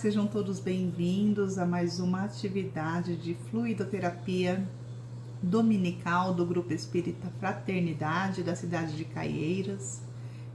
sejam todos bem-vindos a mais uma atividade de fluidoterapia dominical do Grupo Espírita Fraternidade da cidade de Caieiras.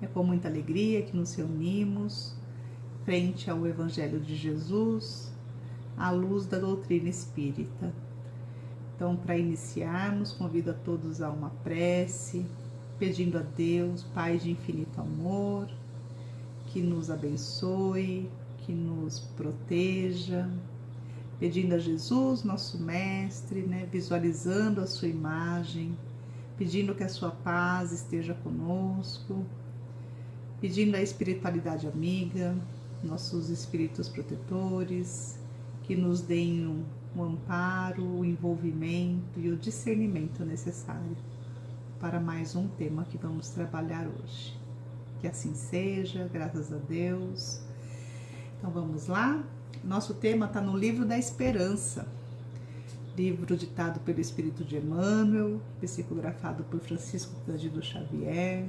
É com muita alegria que nos reunimos frente ao Evangelho de Jesus, à luz da doutrina espírita. Então, para iniciarmos, convido a todos a uma prece, pedindo a Deus, Pai de infinito amor, que nos abençoe, que nos proteja, pedindo a Jesus, nosso Mestre, visualizando a sua imagem, pedindo que a sua paz esteja conosco, pedindo a espiritualidade amiga, nossos espíritos protetores, que nos deem o amparo, o envolvimento e o discernimento necessário para mais um tema que vamos trabalhar hoje. Que assim seja, graças a Deus. Então vamos lá. Nosso tema está no Livro da Esperança, livro ditado pelo Espírito de Emmanuel, psicografado por Francisco Cândido Xavier.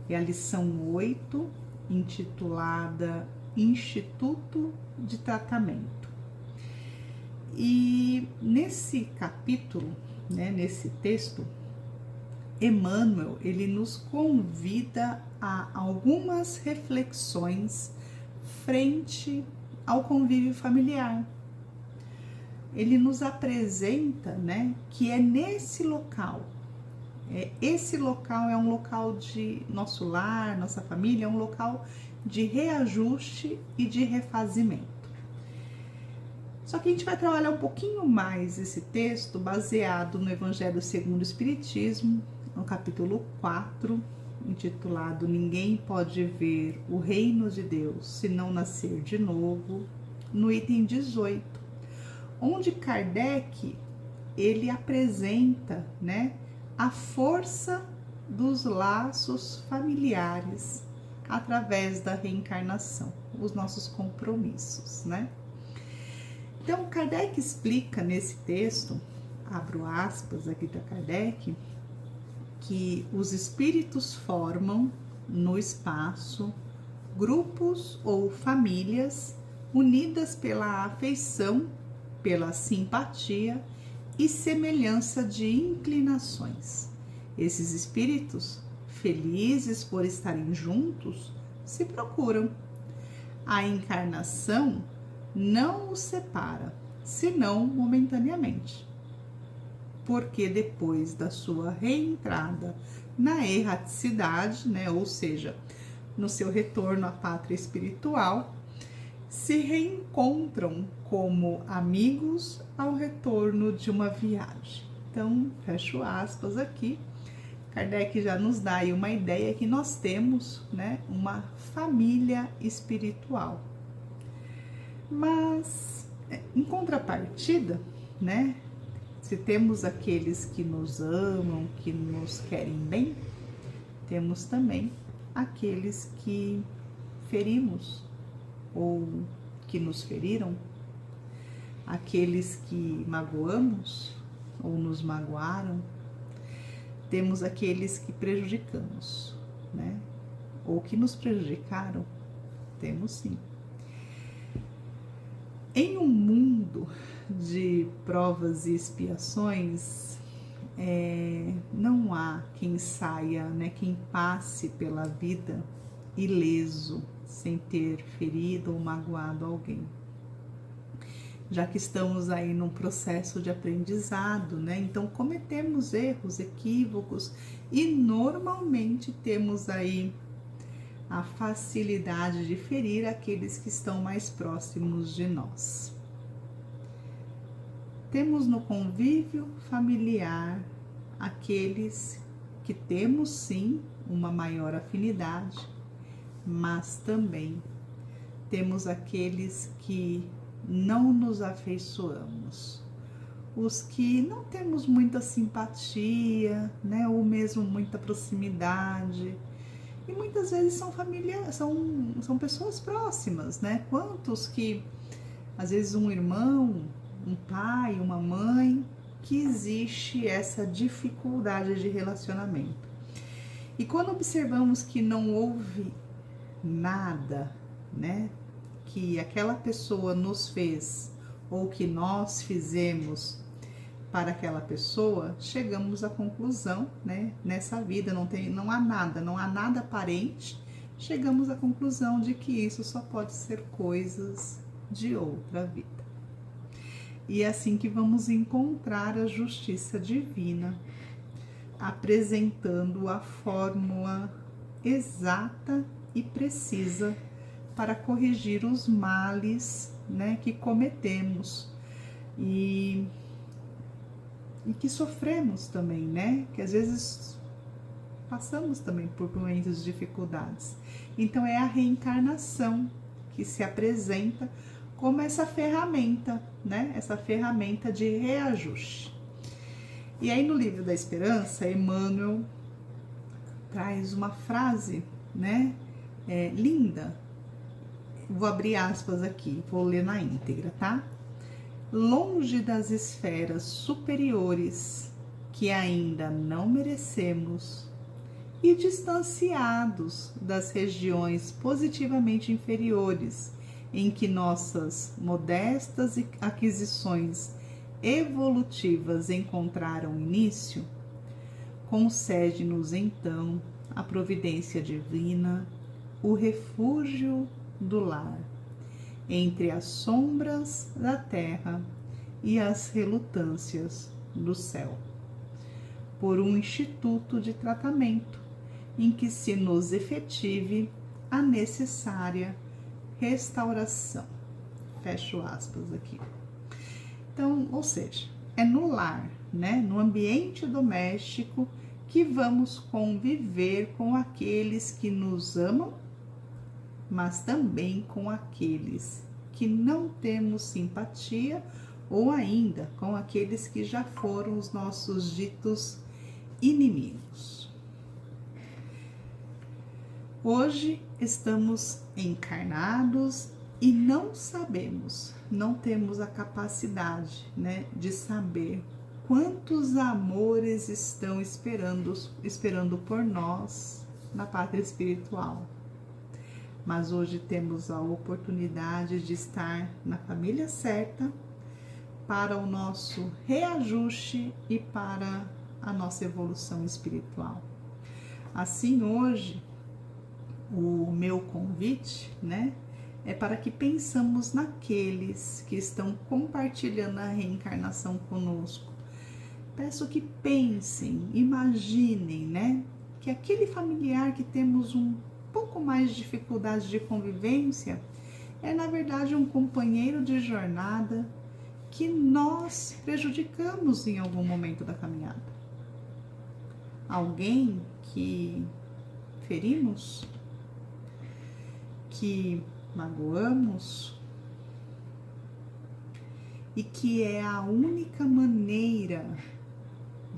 É a lição 8, intitulada Instituto de Tratamento. E nesse capítulo, nesse texto, Emmanuel, ele nos convida a algumas reflexões frente ao convívio familiar. Ele nos apresenta, que é nesse local. Esse local é um local de nosso lar, nossa família, é um local de reajuste e de refazimento. Só que a gente vai trabalhar um pouquinho mais esse texto baseado no Evangelho segundo o Espiritismo, no capítulo 4, intitulado Ninguém pode ver o reino de Deus se não nascer de novo, no item 18, onde Kardec, ele apresenta, a força dos laços familiares através da reencarnação, os nossos compromissos, Então, Kardec explica nesse texto, abro aspas aqui para Kardec, que os espíritos formam no espaço grupos ou famílias unidas pela afeição, pela simpatia e semelhança de inclinações. Esses espíritos, felizes por estarem juntos, se procuram. A encarnação não os separa, senão momentaneamente, porque depois da sua reentrada na erraticidade, ou seja, no seu retorno à pátria espiritual, se reencontram como amigos ao retorno de uma viagem. Então, fecho aspas aqui, Kardec já nos dá aí uma ideia que nós temos, uma família espiritual. Mas, em contrapartida, se temos aqueles que nos amam, que nos querem bem, temos também aqueles que ferimos ou que nos feriram, aqueles que magoamos ou nos magoaram, temos aqueles que prejudicamos, ou que nos prejudicaram, temos sim. Em um mundo de provas e expiações, não há quem saia, quem passe pela vida ileso, sem ter ferido ou magoado alguém. Já que estamos aí num processo de aprendizado, então cometemos erros, equívocos e normalmente temos aí a facilidade de ferir aqueles que estão mais próximos de nós. Temos no convívio familiar aqueles que temos sim uma maior afinidade, mas também temos aqueles que não nos afeiçoamos, os que não temos muita simpatia, ou mesmo muita proximidade. E muitas vezes são pessoas próximas, Quantos que, às vezes, um irmão, um pai, uma mãe, que existe essa dificuldade de relacionamento. E quando observamos que não houve nada, que aquela pessoa nos fez ou que nós fizemos para aquela pessoa, chegamos à conclusão, né? Nessa vida não há nada aparente. Chegamos à conclusão de que isso só pode ser coisas de outra vida. E é assim que vamos encontrar a justiça divina, apresentando a fórmula exata e precisa para corrigir os males, né, que cometemos e que sofremos também, né? Que às vezes passamos também por muitas dificuldades. Então é a reencarnação que se apresenta como essa ferramenta, né? Essa ferramenta de reajuste. E aí no livro da Esperança, Emmanuel traz uma frase, né? Linda. Vou abrir aspas aqui, vou ler na íntegra, tá? Longe das esferas superiores que ainda não merecemos e distanciados das regiões positivamente inferiores em que nossas modestas aquisições evolutivas encontraram início, concede-nos então a providência divina, o refúgio do lar, entre as sombras da terra e as relutâncias do céu, por um instituto de tratamento em que se nos efetive a necessária restauração. Fecho aspas aqui. Então, ou seja, é no lar, né, no ambiente doméstico que vamos conviver com aqueles que nos amam, mas também com aqueles que não temos simpatia ou ainda com aqueles que já foram os nossos ditos inimigos. Hoje estamos encarnados e não sabemos, não temos a capacidade, né, de saber quantos amores estão esperando por nós na pátria espiritual. Mas hoje temos a oportunidade de estar na família certa para o nosso reajuste e para a nossa evolução espiritual. Assim, hoje, o meu convite, né, é para que pensamos naqueles que estão compartilhando a reencarnação conosco. Peço que pensem, imaginem, né, que aquele familiar que temos um pouco mais de dificuldade de convivência é, na verdade, um companheiro de jornada que nós prejudicamos em algum momento da caminhada. Alguém que ferimos, que magoamos e que é a única maneira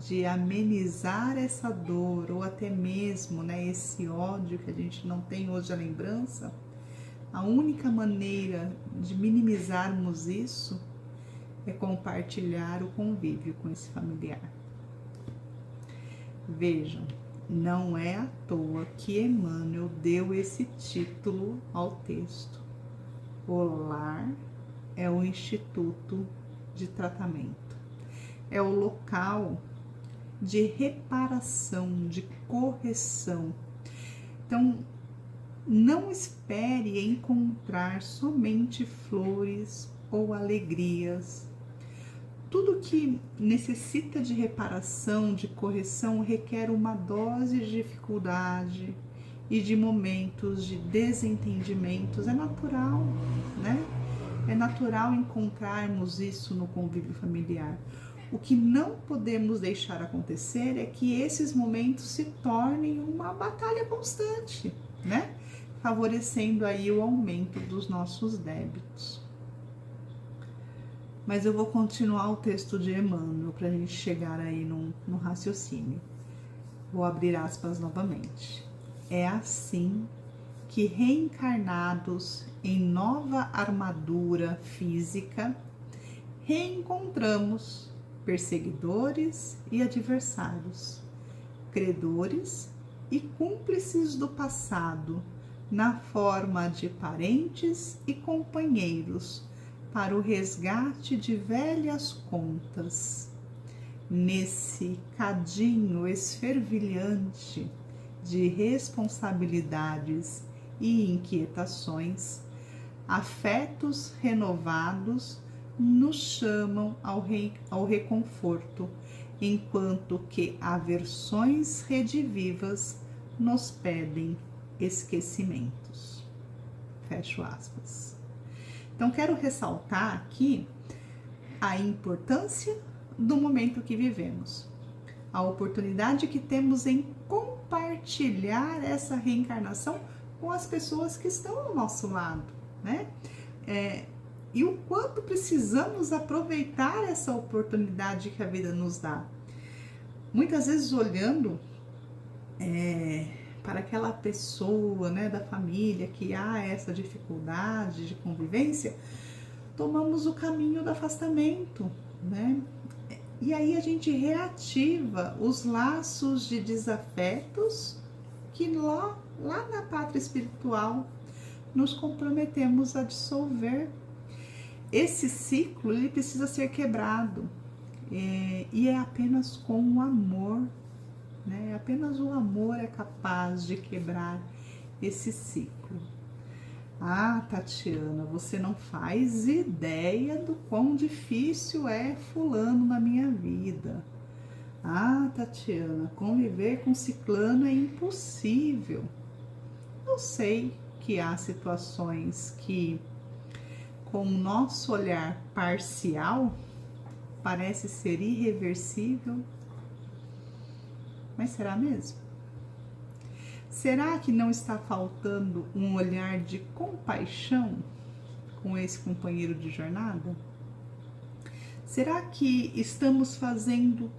de amenizar essa dor ou até mesmo, né, esse ódio que a gente não tem hoje a lembrança, a única maneira de minimizarmos isso é compartilhar o convívio com esse familiar. Vejam, não é à toa que Emmanuel deu esse título ao texto. O lar é o instituto de tratamento, é o local de reparação, de correção. Então, não espere encontrar somente flores ou alegrias. Tudo que necessita de reparação, de correção, requer uma dose de dificuldade e de momentos de desentendimentos. É natural, né? É natural encontrarmos isso no convívio familiar. O que não podemos deixar acontecer é que esses momentos se tornem uma batalha constante, né? Favorecendo aí o aumento dos nossos débitos. Mas eu vou continuar o texto de Emmanuel para a gente chegar aí no raciocínio. Vou abrir aspas novamente. É assim que, reencarnados em nova armadura física, reencontramos perseguidores e adversários, credores e cúmplices do passado, na forma de parentes e companheiros, para o resgate de velhas contas. Nesse cadinho esfervilhante de responsabilidades e inquietações, afetos renovados nos chamam ao reconforto, enquanto que aversões redivivas nos pedem esquecimentos. Fecho aspas. Então, quero ressaltar aqui a importância do momento que vivemos, a oportunidade que temos em compartilhar essa reencarnação com as pessoas que estão ao nosso lado, né? E o quanto precisamos aproveitar essa oportunidade que a vida nos dá. Muitas vezes olhando para aquela pessoa, né, da família que há essa dificuldade de convivência, tomamos o caminho do afastamento, né? E aí a gente reativa os laços de desafetos que lá na pátria espiritual nos comprometemos a dissolver. Esse ciclo ele precisa ser quebrado, e é apenas com o amor, né? Apenas o amor é capaz de quebrar esse ciclo. Ah, Tatiana, você não faz ideia do quão difícil é fulano na minha vida. Ah, Tatiana, conviver com ciclano é impossível. Eu sei que há situações que, com o nosso olhar parcial, parece ser irreversível. Mas será mesmo? Será que não está faltando um olhar de compaixão com esse companheiro de jornada? Será que estamos fazendo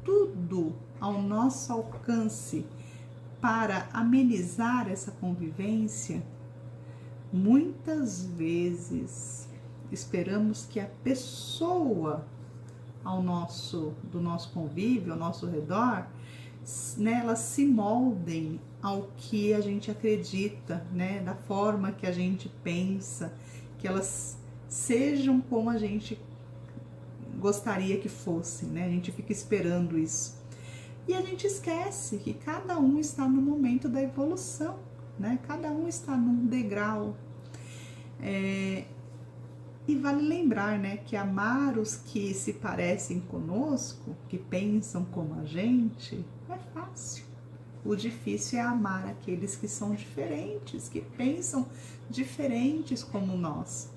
tudo ao nosso alcance para amenizar essa convivência? Muitas vezes esperamos que a pessoa do nosso convívio, ao nosso redor, né, elas se moldem ao que a gente acredita, né, da forma que a gente pensa, que elas sejam como a gente gostaria que fossem, né? A gente fica esperando isso. E a gente esquece que cada um está no momento da evolução, né? Cada um está num degrau. E vale lembrar, né, que amar os que se parecem conosco, que pensam como a gente, é fácil. O difícil é amar aqueles que são diferentes, que pensam diferentes como nós.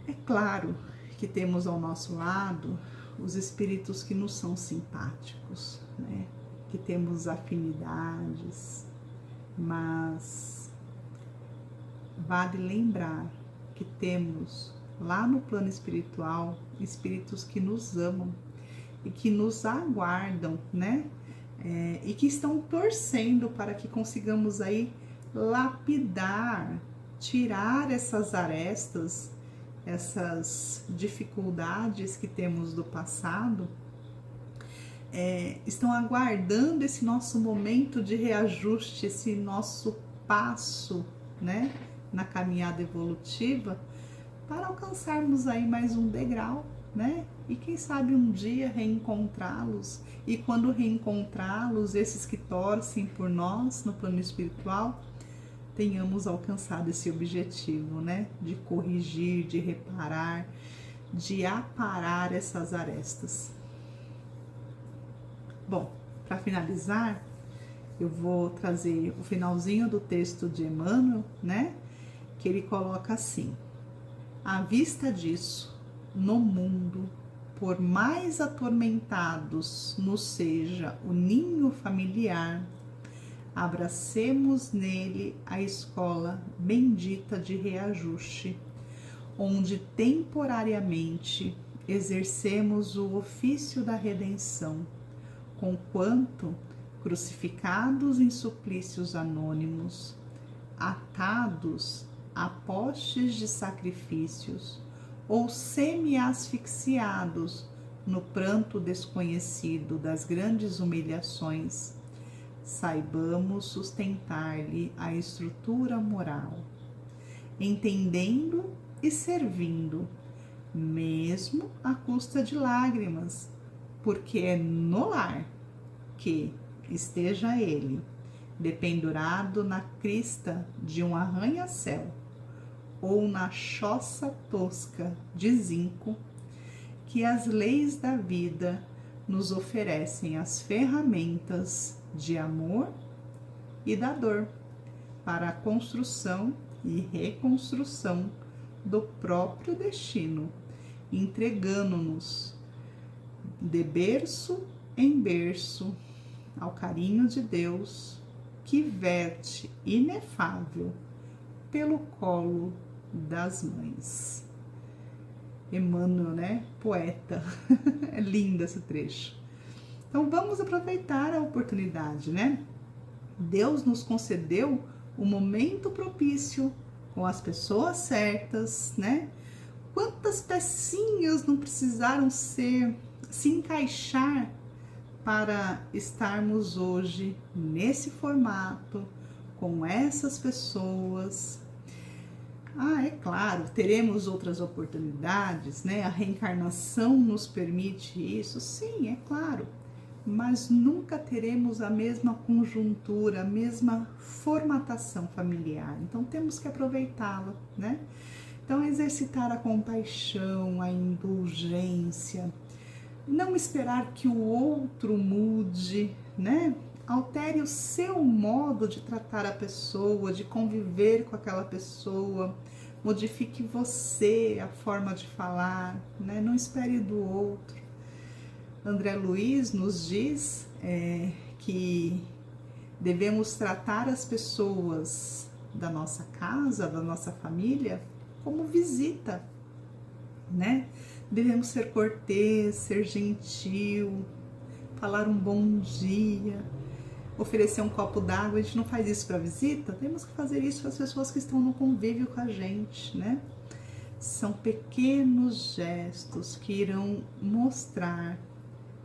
É claro que temos ao nosso lado os espíritos que nos são simpáticos, né? Que temos afinidades, mas vale lembrar que temos lá no plano espiritual espíritos que nos amam e que nos aguardam, né? E que estão torcendo para que consigamos aí lapidar, tirar essas arestas, essas dificuldades que temos do passado, estão aguardando esse nosso momento de reajuste, esse nosso passo, né, na caminhada evolutiva, para alcançarmos aí mais um degrau, né? E quem sabe um dia reencontrá-los, e quando reencontrá-los, esses que torcem por nós no plano espiritual, tenhamos alcançado esse objetivo, né? De corrigir, de reparar, de aparar essas arestas. Bom, para finalizar, eu vou trazer o finalzinho do texto de Emmanuel, né? Que ele coloca assim: à vista disso, no mundo, por mais atormentados nos seja o ninho familiar, abracemos nele a escola bendita de reajuste, onde temporariamente exercemos o ofício da redenção, conquanto, crucificados em suplícios anônimos, atados a postes de sacrifícios, ou semi-asfixiados no pranto desconhecido das grandes humilhações, saibamos sustentar-lhe a estrutura moral, entendendo e servindo, mesmo à custa de lágrimas, porque é no lar que esteja ele, dependurado na crista de um arranha-céu ou na choça tosca de zinco, que as leis da vida nos oferecem as ferramentas de amor e da dor para a construção e reconstrução do próprio destino, entregando-nos de berço em berço ao carinho de Deus, que verte inefável pelo colo das mães. Emmanuel, né? Poeta. É lindo esse trecho. Então vamos aproveitar a oportunidade, né? Deus nos concedeu o momento propício com as pessoas certas, né? Quantas pecinhas não precisaram se encaixar para estarmos hoje nesse formato, com essas pessoas. É claro, teremos outras oportunidades, né? A reencarnação nos permite isso, sim, é claro, mas nunca teremos a mesma conjuntura, a mesma formatação familiar, então temos que aproveitá-la, né? Então, exercitar a compaixão, a indulgência, não esperar que o outro mude, né? Altere o seu modo de tratar a pessoa, de conviver com aquela pessoa, modifique você, a forma de falar, né? Não espere do outro. André Luiz nos diz que devemos tratar as pessoas da nossa casa, da nossa família, como visita, né? Devemos ser cortês, ser gentil, falar um bom dia, oferecer um copo d'água. A gente não faz isso para visita, temos que fazer isso para as pessoas que estão no convívio com a gente, né? São pequenos gestos que irão mostrar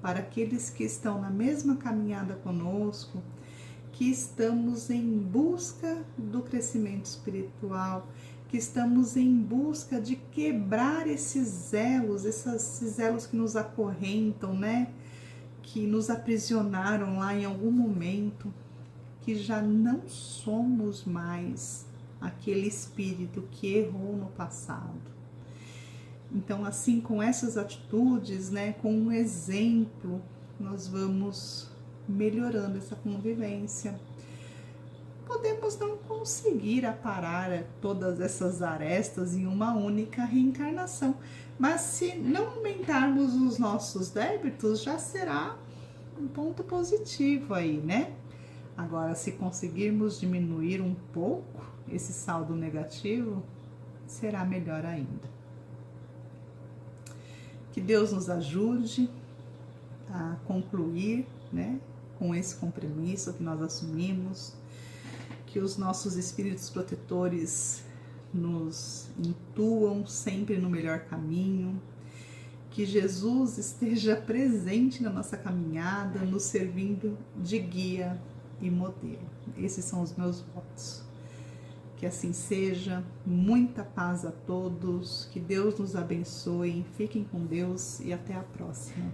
para aqueles que estão na mesma caminhada conosco que estamos em busca do crescimento espiritual, que estamos em busca de quebrar esses elos que nos acorrentam, né? Que nos aprisionaram lá em algum momento, que já não somos mais aquele espírito que errou no passado. Então, assim, com essas atitudes, né, com um exemplo, nós vamos melhorando essa convivência. Podemos não conseguir aparar todas essas arestas em uma única reencarnação, mas se não aumentarmos os nossos débitos, já será um ponto positivo aí, né? Agora, se conseguirmos diminuir um pouco esse saldo negativo, será melhor ainda. Que Deus nos ajude a concluir, né, com esse compromisso que nós assumimos, que os nossos espíritos protetores nos intuam sempre no melhor caminho, que Jesus esteja presente na nossa caminhada, nos servindo de guia e modelo. Esses são os meus votos. Que assim seja, muita paz a todos, que Deus nos abençoe, fiquem com Deus e até a próxima.